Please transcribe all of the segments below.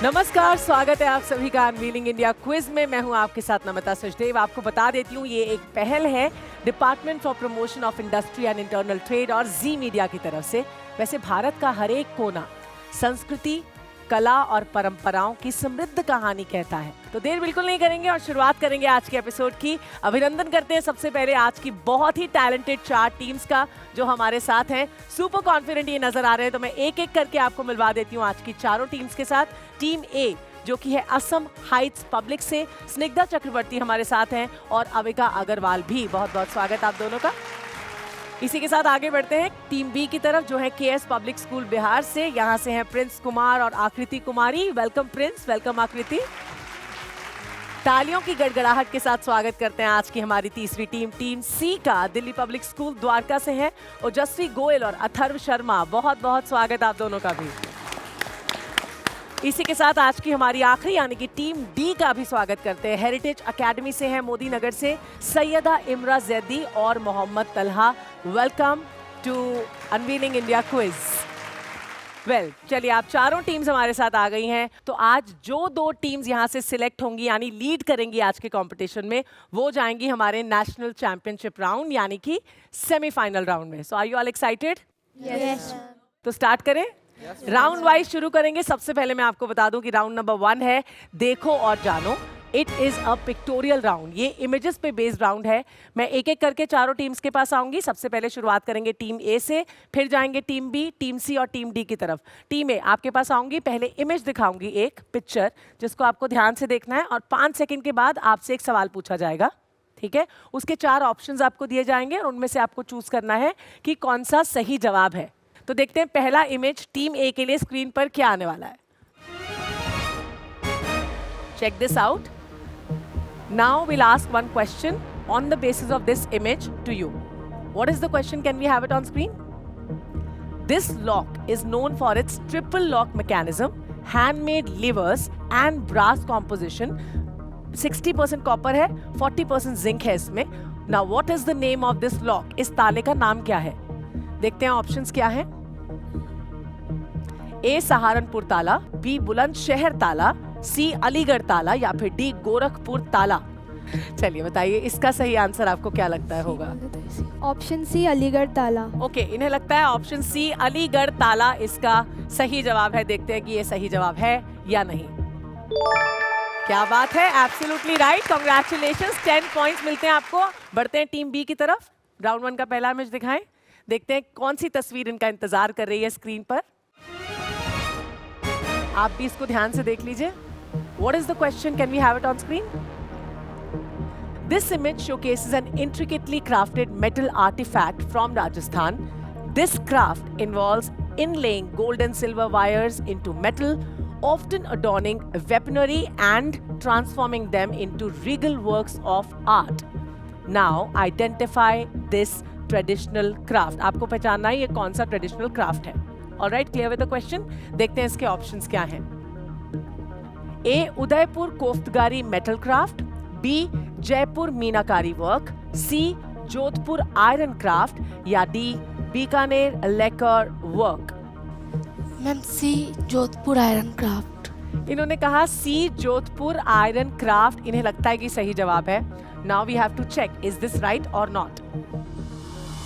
नमस्कार, स्वागत है आप सभी का अनवीलिंग इंडिया क्विज में। मैं हूं आपके साथ नमिता सचदेव। आपको बता देती हूं ये एक पहल है department for promotion of industry and internal trade और जी मीडिया की तरफ से। वैसे भारत का हर एक कोना संस्कृति, कला और परंपराओं की समृद्ध कहानी कहता है। तो देर बिल्कुल नहीं करेंगे और शुरुआत करेंगे आज के एपिसोड की। अभिनंदन करते हैं सबसे पहले आज की बहुत ही टैलेंटेड 4 टीम्स का जो हमारे साथ हैं। सुपर कॉन्फिडेंट ये नजर आ रहे हैं, तो मैं एक एक करके आपको मिलवा देती हूँ आज की चारों टीम्स के साथ। टीम ए जो कि है असम हाइट्स पब्लिक से, स्निग्धा चक्रवर्ती हमारे साथ हैं और अविका अग्रवाल भी। बहुत बहुत स्वागत आप दोनों का। इसी के साथ आगे बढ़ते हैं टीम बी की तरफ जो है केएस पब्लिक स्कूल बिहार से। यहाँ से हैं प्रिंस कुमार और आकृति कुमारी। वेलकम प्रिंस, वेलकम आकृति। तालियों की गड़गड़ाहट के साथ स्वागत करते हैं आज की हमारी तीसरी टीम, टीम सी का दिल्ली पब्लिक स्कूल द्वारका से है ओजस्वी गोयल और अथर्व शर्मा। बहुत बहुत स्वागत आप दोनों का भी। इसी के साथ आज की हमारी आखिरी यानी कि टीम डी का भी स्वागत करते हैं। हेरिटेज एकेडमी से हैं मोदी नगर से सैयदा इमरा जैदी और Mohammad Talha. Welcome to unveiling India quiz. चलिए आप चारों टीम्स हमारे साथ आ गई हैं। तो आज जो 2 टीम्स यहाँ से सिलेक्ट होंगी यानी लीड करेंगी आज के कंपटीशन में, वो जाएंगी हमारे नेशनल चैंपियनशिप राउंड यानी कि सेमीफाइनल राउंड में। So are you all excited? Yes. तो स्टार्ट करें। राउंड वाइज शुरू करेंगे। सबसे पहले मैं आपको बता दूं कि राउंड नंबर 1 है देखो और जानो। It is a pictorial round. ये इमेजेस पे बेस्ड राउंड है। मैं एक एक करके चारों टीम्स के पास आऊंगी। सबसे पहले शुरुआत करेंगे टीम ए से, फिर जाएंगे टीम बी, टीम सी और टीम डी की तरफ। टीम ए आपके पास आऊंगी, पहले इमेज दिखाऊंगी, एक पिक्चर जिसको आपको ध्यान से देखना है और 5 सेकंड के बाद आपसे एक सवाल पूछा जाएगा। ठीक है, उसके 4 ऑप्शंस आपको दिए जाएंगे और उनमें से आपको चूज करना है कि कौन सा सही जवाब है। तो देखते हैं पहला इमेज टीम ए के लिए स्क्रीन पर क्या आने वाला है। Check this out. Now will ask one question on the basis of this image to you. What is the question? Can we have it on screen? This lock is known for its triple lock mechanism, handmade levers and brass composition. 60% copper है, 40% zinc है इसमें। Now what is the name of this lock? इस ताले का नाम क्या है? देखते हैं ऑप्शंस क्या है। ए सहारनपुर ताला, बी बुलंदशहर ताला, सी अलीगढ़ ताला या फिर डी गोरखपुर ताला। चलिए बताइए इसका सही आंसर आपको क्या लगता है होगा? ऑप्शन सी अलीगढ़ ताला। ओके, इन्हें लगता है ऑप्शन सी अलीगढ़ ताला इसका सही जवाब है। देखते हैं कि ये सही जवाब है या नहीं। क्या बात है, एब्सोल्युटली राइट। कांग्रेचुलेशंस, 10 पॉइंट्स मिलते हैं आपको। बढ़ते हैं टीम बी की तरफ। राउंड 1 का पहला इमेज दिखाएं। देखते हैं कौन सी तस्वीर इनका इंतजार कर रही है स्क्रीन पर। आप भी इसको ध्यान से देख लीजिए। What is the question? Can we have it on screen? This image showcases an intricately crafted metal artifact from Rajasthan. This craft involves inlaying gold and silver wires into metal, often adorning weaponry and transforming them into regal works of art. Now identify this traditional craft. आपको पहचानना है ये कौन सा traditional craft है। Alright, clear with the question. देखते हैं इसके ऑप्शंस क्या हैं। A Udaipur koftgari metal craft, B Jaipur meenakari work, C Jodhpur iron craft या D Bikaner lacquer work. Ma'am C Jodhpur iron craft. इन्होंने कहा सी जोधपुर आयरन क्राफ्ट। इन्हें लगता है कि सही जवाब है। Now we have to check is this right और not.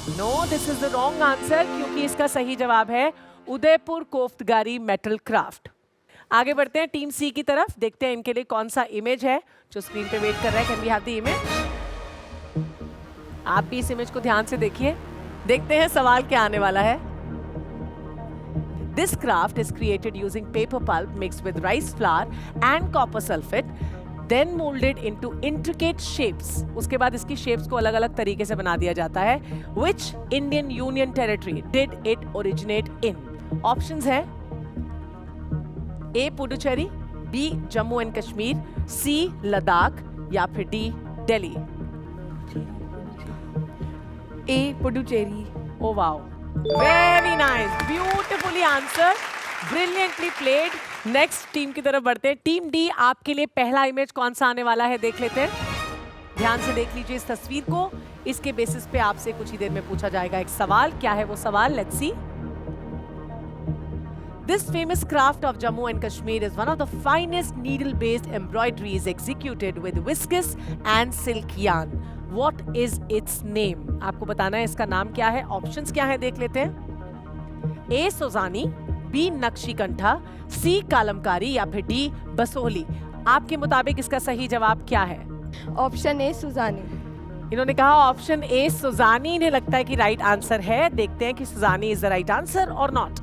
No, this is the wrong answer क्योंकि इसका सही जवाब है उदयपुर कोफ्तगारी मेटल क्राफ्ट। आगे बढ़ते हैं टीम सी की तरफ। देखते हैं इनके लिए कौन सा इमेज है जो स्क्रीन पे वेट कर रहा है। Can we have the image? आप भी इस इमेज को ध्यान से देखिए। देखते हैं सवाल क्या आने वाला है। This craft is created using paper pulp mixed with rice flour and copper sulfate, then molded into intricate shapes. उसके बाद इसकी shapes को अलग-अलग तरीके से बना दिया जाता है। Which Indian Union territory did it originate in? Options हैं A Puducherry, B Jammu and Kashmir, C Ladakh या फिर D Delhi. A Puducherry. Oh wow, very nice, beautifully answered, brilliantly played. Next team की तरफ बढ़ते हैं। टीम डी आपके लिए पहला इमेज कौन सा आने वाला है देख लेते हैं। ध्यान से देख लीजिए इस तस्वीर को। इसके बेसिस पे आपसे कुछ ही देर में पूछा जाएगा एक सवाल। क्या है वो सवाल? Let's see. This famous craft of Jammu and Kashmir is one of the finest needle-based embroideries executed with viscose and silk yarn. What is its name? आपको बताना है इसका नाम क्या है. Options क्या है देख लेते हैं. A. Surjani, B. नक्शीकंठा, C. Kalamkari या फिर D. बसोहली. आपके मुताबिक इसका सही जवाब क्या है? Option A Sujani. इन्होंने कहा ऑप्शन ए सुजानी. इन्हें लगता है कि राइट आंसर है. देखते हैं कि Sujani is the right answer और not.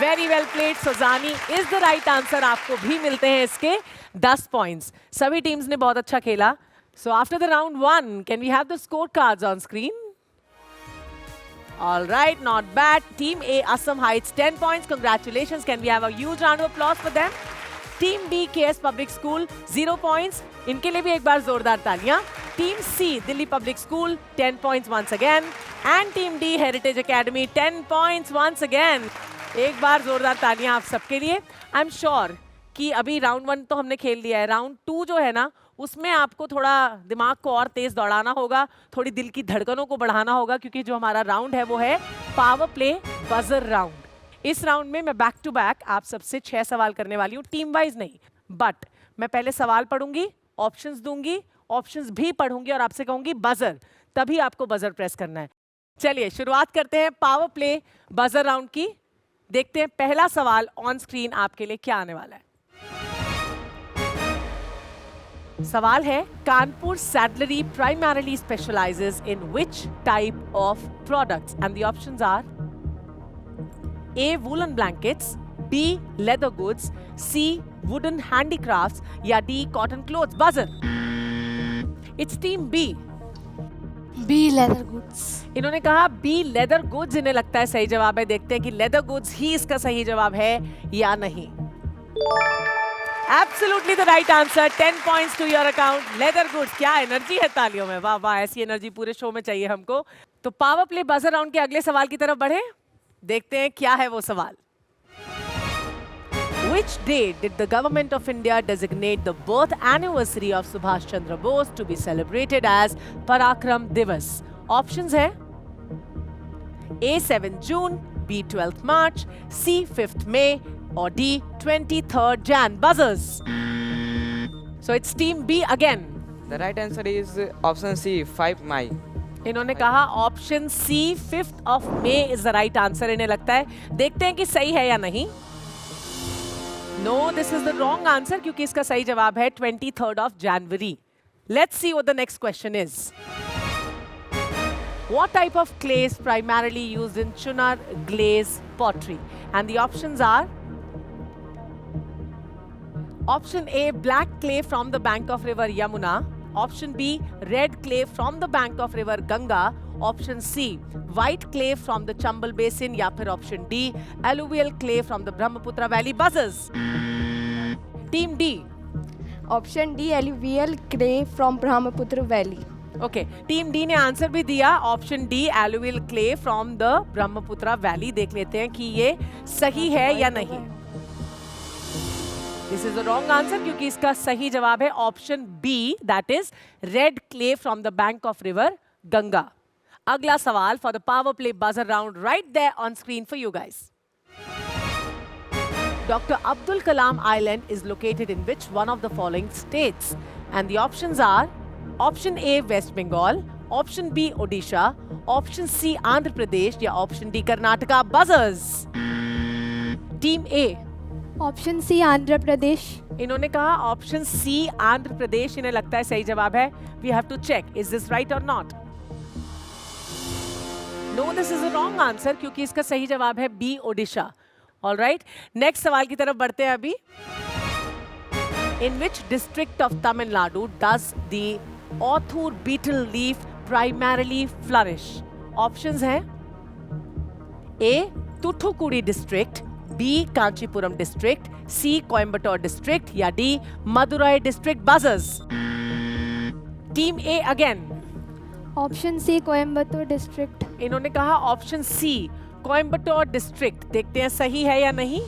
Very well played. Sujani is the right answer. आपको भी मिलते हैं इसके 10 पॉइंट्स. सभी टीम्स ने बहुत अच्छा खेला. So after the round 1 can we have the score cards on screen? All right, not bad. Team A, Assam Heights, 10 points. Congratulations. Can we have a huge round of applause for them? Team B, KS Public School, 0 points. इनके लिए भी एक बार जोरदार तालियां. Team C, Delhi Public School, 10 points once again. And Team D, Heritage Academy, 10 points once again. एक बार जोरदार तालियां आप सबके लिए. I'm sure कि अभी राउंड 1 तो हमने खेल लिया है. राउंड 2 जो है ना, उसमें आपको थोड़ा दिमाग को और तेज दौड़ाना होगा, थोड़ी दिल की धड़कनों को बढ़ाना होगा, क्योंकि जो हमारा राउंड है वो है पावर प्ले बजर राउंड. इस राउंड में मैं बैक टू बैक आप सबसे 6 सवाल करने वाली हूँ, टीम वाइज नहीं. बट मैं पहले सवाल पढ़ूंगी, ऑप्शंस दूंगी, ऑप्शंस भी पढ़ूंगी और आपसे कहूंगी बजर, तभी आपको बजर प्रेस करना है. चलिए शुरुआत करते हैं पावर प्ले बजर राउंड की. देखते हैं पहला सवाल ऑन स्क्रीन आपके लिए क्या आने वाला है. सवाल है, Kanpur saddlery primarily specialises in which type of products? And the options are A. woolen blankets, B. leather goods, C. wooden handicrafts या D. cotton clothes. Buzzer. It's team B. B. leather goods. इन्होंने कहा B. leather goods. इन्हें लगता है सही जवाब है. देखते हैं कि leather goods ही इसका सही जवाब है या नहीं. Absolutely the right answer. 10 points to your account. Leather goods. क्या एनर्जी है तालियों में. वाह वाह, ऐसी एनर्जी पूरे शो में चाहिए हमको. तो पावर प्ले बजर राउंड के अगले सवाल की तरफ बढ़े. देखते हैं क्या है वो सवाल. Which day did the government of India designate the birth anniversary of Subhash Chandra Bose to be celebrated as Parakram Divas? Options है A. 7 June, B. 12th March, C. 5th May or D. 23rd Jan. Buzzers. So it's team B again. The right answer is option C, 5 May. इन्होंने कहा option C 5th of May is the right answer. इन्हें लगता है. देखते हैं कि सही है या नहीं. No, this is the wrong answer, क्योंकि इसका सही जवाब है 23rd of January. Let's see what the next question is. What type of clay is primarily used in Chunar glaze pottery? And the options are option A, black clay from the bank of river Yamuna. Option B, red clay from the bank of river Ganga. Option C, white clay from the Chambal basin या फिर option D, alluvial clay from the Brahmaputra valley. Buzzers. Team D. Option D alluvial clay from Brahmaputra valley. Okay, team D ने answer भी दिया option D alluvial clay from the Brahmaputra valley. देख लेते हैं कि ये सही है या नहीं। This is the wrong answer क्योंकि इसका सही जवाब है option B, that is red clay from the bank of river Ganga. अगला सवाल for the power play buzzer round right there on screen for you guys. Dr. Abdul Kalam Island is located in which one of the following states? And the options are option A West Bengal, option B Odisha, option C Andhra Pradesh या option D Karnataka। Buzzers. Team A. Option C Andhra Pradesh. इन्होंने कहा option C Andhra प्रदेश, इन्हें लगता है सही जवाब है। We have to check, is this right or not? No, this is a wrong answer क्योंकि इसका सही जवाब है B Odisha. All right, next सवाल की तरफ बढ़ते हैं अभी। In which district of Tamil Nadu does the Authur beetle leaf primarily flourish? Options हैं A Thoothukudi district, B Kanchipuram district, C Coimbatore district या D Madurai district। Buzzers. Team A again. Option C Coimbatore district. इन्होंने कहा option सी Coimbatore district. देखते हैं सही है या नहीं।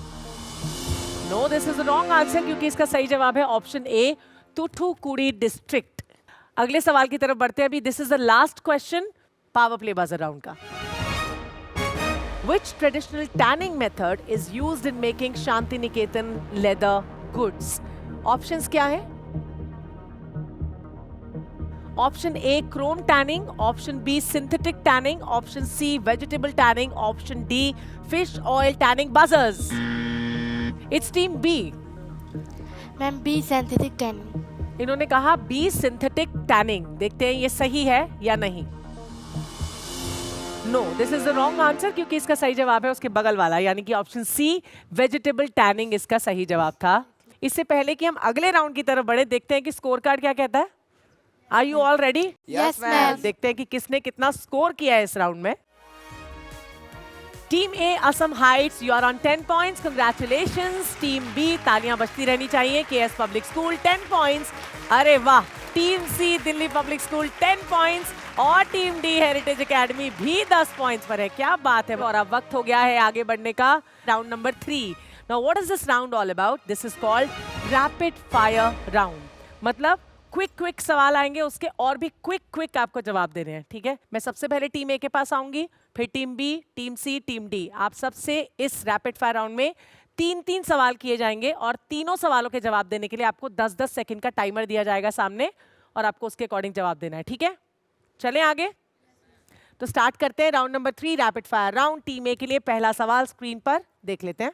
No, this is wrong answer क्योंकि इसका सही जवाब है ऑप्शन ए तुथुकुड़ी डिस्ट्रिक्ट। अगले सवाल की तरफ बढ़ते हैं अभी। This is the last question power play buzzer round का। Which traditional tanning method is used in making Shantiniketan leather goods? Options क्या है? Option A chrome tanning, Option B synthetic tanning, Option C vegetable tanning, Option D fish oil tanning. Buzzers. It's team B. Ma'am B synthetic tanning. इन्होंने कहा B synthetic tanning. देखते हैं ये सही है या नहीं। No, this is the wrong answer, क्योंकि इसका सही जवाब है उसके बगल वाला, यानी कि ऑप्शन सी वेजिटेबल टैनिंग इसका सही जवाब था। इससे पहले कि हम अगले राउंड की तरफ बढ़े, देखते हैं कि स्कोर कार्ड क्या कहता है। Are you all ready? Yes, ma'am. देखते हैं कि किसने कितना स्कोर किया है इस राउंड में। Team A Assam heights, you are on 10 points, congratulations. Team B तालियां बजती रहनी चाहिए, केएस पब्लिक स्कूल 10 पॉइंट्स। अरे वाह। टीम सी दिल्ली पब्लिक स्कूल 10 पॉइंट्स और टीम डी हेरिटेज एकेडमी भी 10 पॉइंट्स पर है। क्या बात है। और अब वक्त हो गया है आगे बढ़ने का, round number 3। Now what is this round all about? This is called rapid fire round. मतलब क्विक सवाल आएंगे, उसके और भी क्विक आपको जवाब देने हैं, ठीक है? मैं सबसे पहले टीम ए के पास आऊंगी, फिर टीम बी, टीम सी, टीम डी। आप सबसे इस रैपिड फायर राउंड में 3-3 सवाल किए जाएंगे और तीनों सवालों के जवाब देने के लिए आपको 10-10 सेकंड का टाइमर दिया जाएगा सामने और आपको उसके अकॉर्डिंग जवाब देना है, ठीक है? चलें आगे। तो स्टार्ट करते हैं round number 3 rapid fire round. Team A के लिए पहला सवाल स्क्रीन पर देख लेते हैं।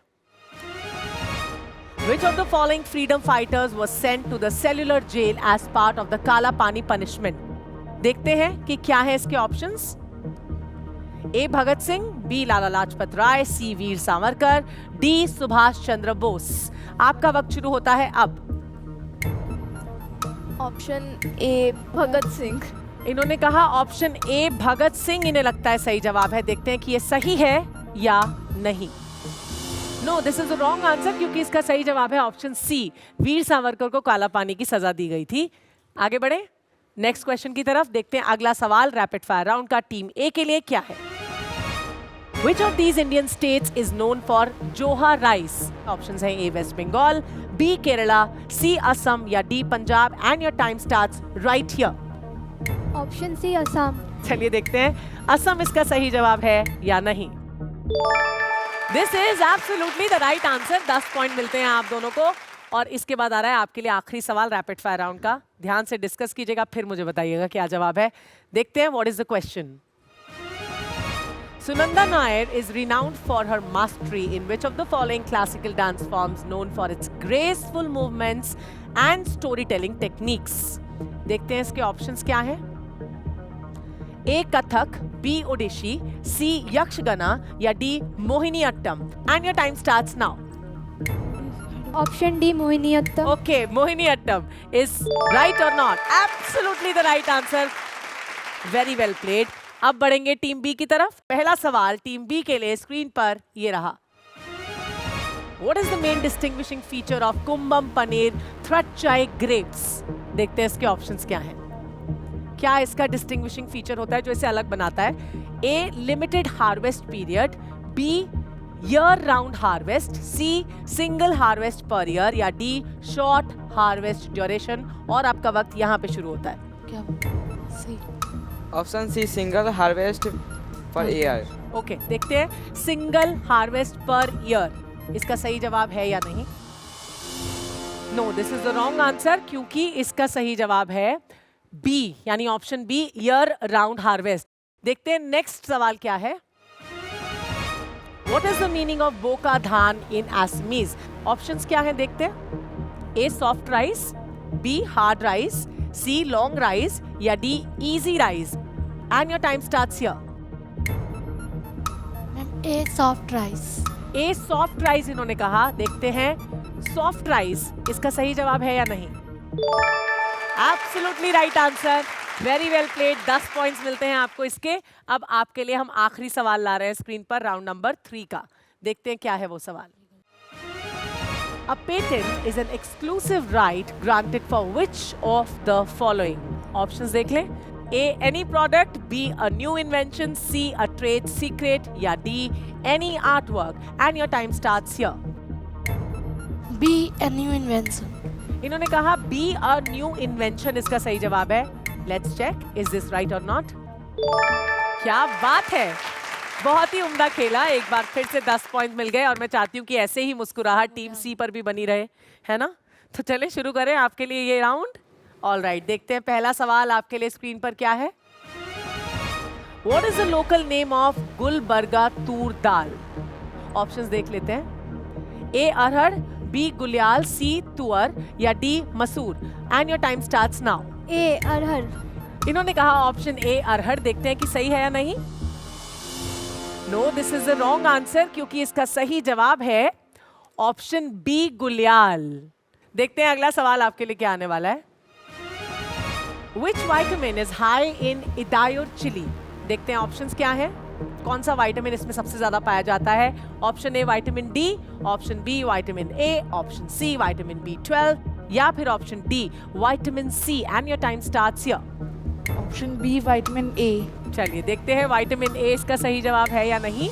Which of the following freedom fighters was sent to the cellular jail as part of the Kala Pani punishment? देखते हैं कि क्या है इसके ऑप्शंस। ए भगत सिंह, बी लाला लाजपत राय, सी वीर सावरकर, डी सुभाष चंद्र बोस। आपका वक्त शुरू होता है अब। Option A Bhagat Singh. इन्होंने कहा ऑप्शन ए भगत सिंह, इन्हें लगता है सही जवाब है। देखते हैं कि ये सही है या नहीं। No, this is the wrong answer, क्योंकि इसका सही जवाब है ऑप्शन सी, वीर सावरकर को काला पानी की सजा दी गई थी। आगे बढ़े नेक्स्ट क्वेश्चन की तरफ। देखते हैं अगला सवाल रैपिड फायर राउंड का टीम ए के लिए क्या है। Which of these Indian states is known for Joha rice? Options हैं A West Bengal, B Kerala, C Assam या D Punjab. And your time starts right here. Option C Assam. चलिए देखते हैं असम इसका सही जवाब है या नहीं। This is absolutely the right answer. 10 point मिलते हैं आप दोनों को। और इसके बाद आ रहा है आपके लिए आखिरी सवाल रैपिड फायर राउंड का। ध्यान से डिस्कस कीजिएगा, फिर मुझे बताइएगा क्या जवाब है। देखते हैं what is the question. Sunanda Nair is renowned for her mastery in which of the following classical dance forms known for its graceful movements and storytelling techniques? देखते हैं इसके ऑप्शंस क्या हैं। A Kathak, B Odissi, C Yakshagana या D Mohiniyattam. And your time starts now. Option D Mohiniyattam. Okay, Mohiniyattam is right और not? Absolutely the right answer. Very well played. अब बढ़ेंगे team B की तरफ। पहला सवाल टीम बी के लिए स्क्रीन पर ये रहा। What is the main distinguishing feature of Cumbum Panneer Thiratchai grapes? देखते हैं इसके ऑप्शंस क्या हैं। क्या इसका डिस्टिंग्विशिंग फीचर होता है जो इसे अलग बनाता है? A limited harvest period, B year round harvest, C single harvest per year या डी शॉर्ट हार्वेस्ट ड्यूरेशन। और आपका वक्त यहाँ पे शुरू होता है। क्या सही? Option C single harvest per year. Okay, देखते हैं सिंगल हार्वेस्ट पर ईयर इसका सही जवाब है या नहीं। No, this is the wrong answer, क्योंकि इसका सही जवाब है बी, यानी option B year round harvest. देखते हैं नेक्स्ट सवाल क्या है। What is the meaning of boka dhan in Assamese? Options क्या हैं देखते हैं। A soft rice, B hard rice, C long rice या D easy rice. And your time starts here. Ma'am A soft rice. A soft rice इन्होंने कहा। देखते हैं soft rice इसका सही जवाब है या नहीं। Absolutely right answer. Very well played. 10 points मिलते हैं आपको इसके। अब आपके लिए हम आखिरी सवाल ला रहे हैं स्क्रीन पर राउंड नंबर 3 का। देखते हैं क्या है वो सवाल। A patent is an exclusive right granted for which of the following? Options देख लें। A any product, B a new invention, C a trade secret या D any artwork। And your time starts here। B a new invention. इन्होंने कहा B a new invention इसका सही जवाब है। Let's check, is this right or not? क्या बात है। बहुत ही उम्दा खेला, एक बार फिर से 10 पॉइंट मिल गए और मैं चाहती हूँ कि ऐसे ही मुस्कुराहट टीम सी पर भी बनी रहे, है ना? तो चले शुरू करें आपके लिए ये राउंड। ऑलराइट, देखते हैं पहला सवाल आपके लिए स्क्रीन पर क्या है। What is the local name of Gulbarga Toor dal? Options देख लेते हैं। ए अरहर, बी गुलियाल, सी तुअर या D masoor. And your time starts now. A arhar. इन्होंने कहा ऑप्शन ए अरहर, देखते हैं कि सही है या नहीं। No, this is the wrong answer क्योंकि इसका सही जवाब है ऑप्शन बी गुलियाल। देखते हैं अगला सवाल आपके लिए क्या आने वाला है। Which vitamin is high in Idayo chili? देखते हैं ऑप्शंस क्या हैं। कौन सा विटामिन इसमें सबसे ज्यादा पाया जाता है? Option A vitamin D, option B vitamin A, option C vitamin B12 या फिर option D vitamin C. And your time starts here. Option B vitamin A. चलिए देखते हैं विटामिन ए इसका सही जवाब है या नहीं।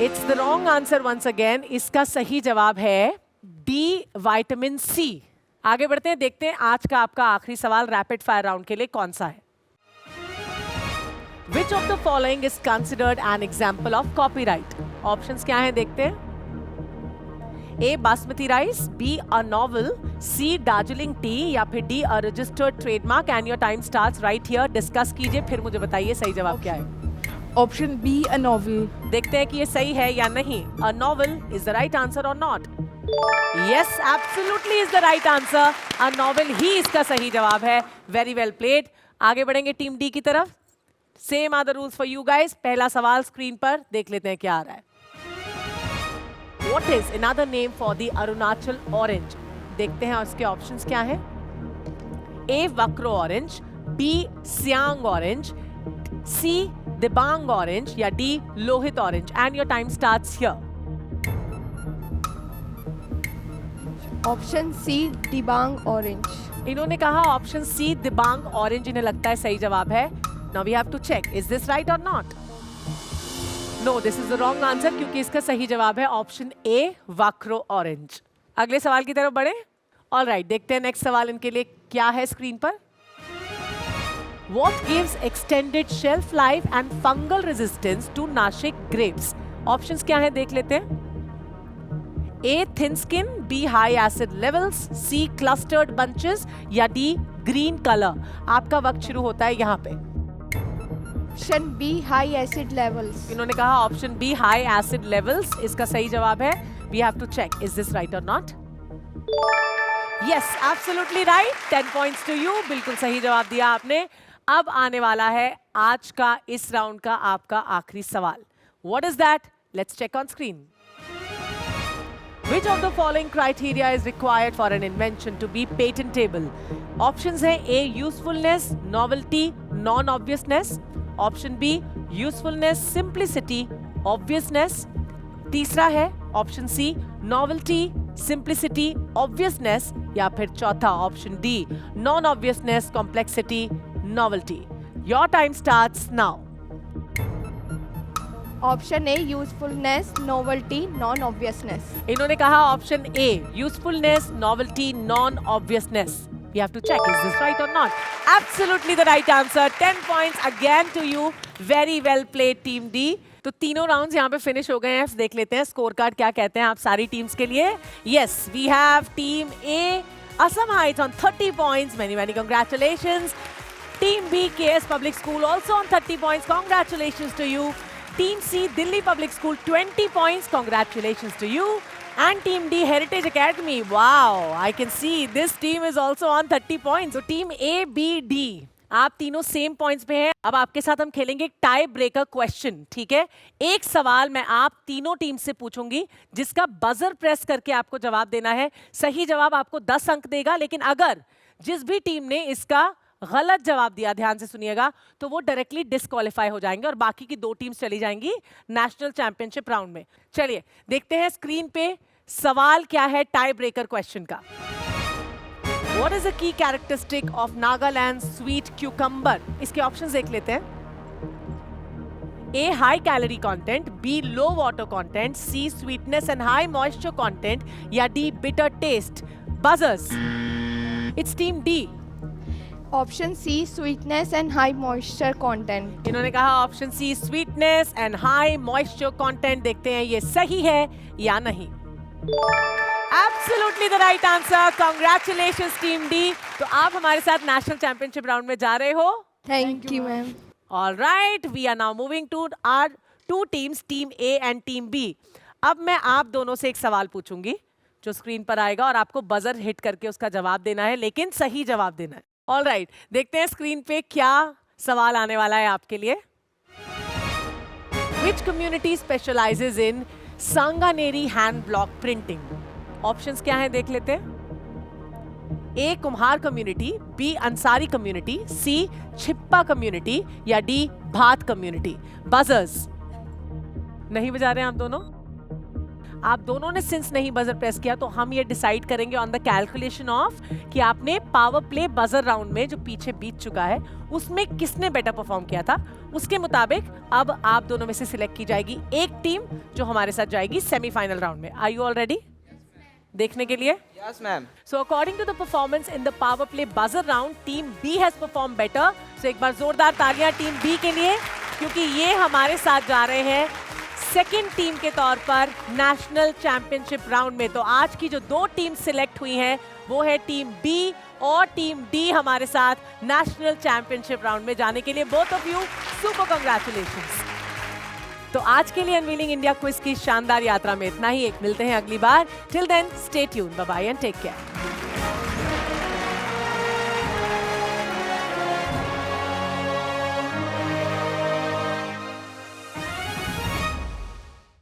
It's the wrong answer once again. इसका सही जवाब है डी विटामिन सी। आगे बढ़ते हैं, देखते हैं आज का आपका आखिरी सवाल रैपिड फायर राउंड के लिए कौन सा है। Which of the following is considered an example of copyright? Options क्या हैं देखते हैं। A basmati rice, B a novel, C Darjeeling tea या फिर D a registered trademark. And your time starts right here. Discuss कीजिए, फिर मुझे बताइए सही जवाब क्या है। Option B a novel. देखते हैं कि ये सही है या नहीं। A novel is the right answer और not? Yes, absolutely is the right answer. A novel ही इसका सही जवाब है। Very well played. आगे बढ़ेंगे टीम डी की तरफ। Same are the rules for you guys. पहला सवाल स्क्रीन पर देख लेते हैं क्या आ रहा है। What is another name for the Arunachal orange? देखते हैं उसके ऑप्शंस क्या हैं। A Wakro orange, B Siang orange, C Dibang orange या D Lohit orange. And your time starts here. Option C Dibang orange. इन्होंने कहा ऑप्शन सी दिबांग ऑरेंज इन्हें लगता है सही जवाब है। Now we have to check, is this right और not? No, this is the wrong answer क्योंकि इसका सही जवाब है ऑप्शन ए वाक्रो ऑरेंज। अगले सवाल की तरफ बढ़े। ऑलराइट, देखते हैं नेक्स्ट सवाल इनके लिए क्या है स्क्रीन पर। What gives extended shelf life and fungal resistance to Nashik grapes? ऑप्शंस क्या है देख लेते हैं। A thin skin, B high acid levels, C clustered bunches या डी ग्रीन कलर। आपका वक्त शुरू होता है यहाँ पे। Option B high acid levels. इन्होंने कहा option B high acid levels इसका सही जवाब है। We have to check, is this right और not? Yes, absolutely right. 10 points to you. बिल्कुल सही जवाब दिया आपने। अब आने वाला है आज का इस राउंड का आपका आखिरी सवाल। What is that? Let's check on screen. Which of the following criteria is required for an invention to be patentable? Options है A usefulness, novelty, non-obviousness. Option B usefulness, simplicity, obviousness. तीसरा है option C novelty, simplicity, obviousness या फिर चौथा option D non-obviousness, complexity, novelty. Your time starts now. Option A usefulness, novelty, non obviousness. इन्होंने कहा option A usefulness, novelty, non obviousness. You have to check, is this right or not? Absolutely the right answer. 10 points again to you. Very well played team D. तो तीनों rounds यहाँ पे finish हो गए हैं। देख लेते हैं स्कोर कार्ड क्या कहते हैं आप सारी टीम्स के लिए। Yes, we have team A, Assam Heights on 30 points. Many congratulations. Team B, KS Public School also on 30 points. Congratulations to you. Team C, Delhi Public School, 20 points. Congratulations to you. And Team D, Heritage Academy. Wow, I can see this team is also on 30 points. So Team A, B, D, आप तीनों same points पे हैं। अब आपके साथ हम खेलेंगे tie breaker question, ठीक है? एक सवाल मैं आप तीनों टीम से पूछूंगी जिसका बजर प्रेस करके आपको जवाब देना है। सही जवाब आपको 10 अंक देगा, लेकिन अगर जिस भी टीम ने इसका गलत जवाब दिया, ध्यान से सुनिएगा, तो वो डायरेक्टली डिस्क्वालीफाई हो जाएंगे और बाकी की 2 टीम्स चली जाएंगी नेशनल चैंपियनशिप राउंड में। चलिए देखते हैं स्क्रीन पे सवाल क्या है टाई ब्रेकर क्वेश्चन का। What is the key characteristic of Nagaland sweet cucumber? इसके ऑप्शंस देख लेते हैं। A, high calorie content, B, low water content, C, sweetness and high moisture content या D, bitter taste. Buzzers. It's team D. Option C sweetness and high moisture content. इन्होंने कहा option C sweetness and high moisture content. देखते हैं ये सही है या नहीं। Absolutely the right answer. Congratulations team D. तो आप हमारे साथ नेशनल चैंपियनशिप राउंड में जा रहे हो। Thank you ma'am. All right, we are now moving to our two teams, Team A and Team B. अब मैं आप दोनों से एक सवाल पूछूंगी जो स्क्रीन पर आएगा और आपको बजर हिट करके उसका जवाब देना है, लेकिन सही जवाब देना है। All right, देखते हैं स्क्रीन पे क्या सवाल आने वाला है आपके लिए। Which community specializes in Sanganeri hand block printing? Options क्या हैं देख लेते हैं। ए कुम्हार कम्युनिटी, बी अंसारी कम्युनिटी, सी छिप्पा कम्युनिटी या डी भात कम्युनिटी। बजर्स नहीं बजा रहे हैं आप दोनों। आप दोनों ने सिंस नहीं बजर प्रेस किया तो हम ये डिसाइड करेंगे ऑन द कैलकुलेशन ऑफ कि आपने पावर प्ले बजर राउंड में जो पीछे बीत चुका है उसमें किसने बेटर परफॉर्म किया था। उसके मुताबिक अब आप दोनों में से सिलेक्ट की जाएगी एक टीम जो हमारे साथ जाएगी सेमीफाइनल राउंड में। आर यू ऑल रेडी देखने के लिए? Yes, ma'am. So according to the performance in the power play buzzer round, team B has performed better. So एक बार जोरदार तालियां टीम B के लिए, क्योंकि ये हमारे साथ जा रहे हैं सेकेंड टीम के तौर पर नेशनल चैंपियनशिप राउंड में। तो आज की जो दो टीम सिलेक्ट हुई हैं वो है टीम B और टीम D हमारे साथ नेशनल चैंपियनशिप राउंड में जाने के लिए। Both of you super congratulations. तो आज के लिए अनवीलिंग इंडिया क्विज की शानदार यात्रा में इतना ही। एक मिलते हैं अगली बार। Till then stay tuned, bye bye and take care.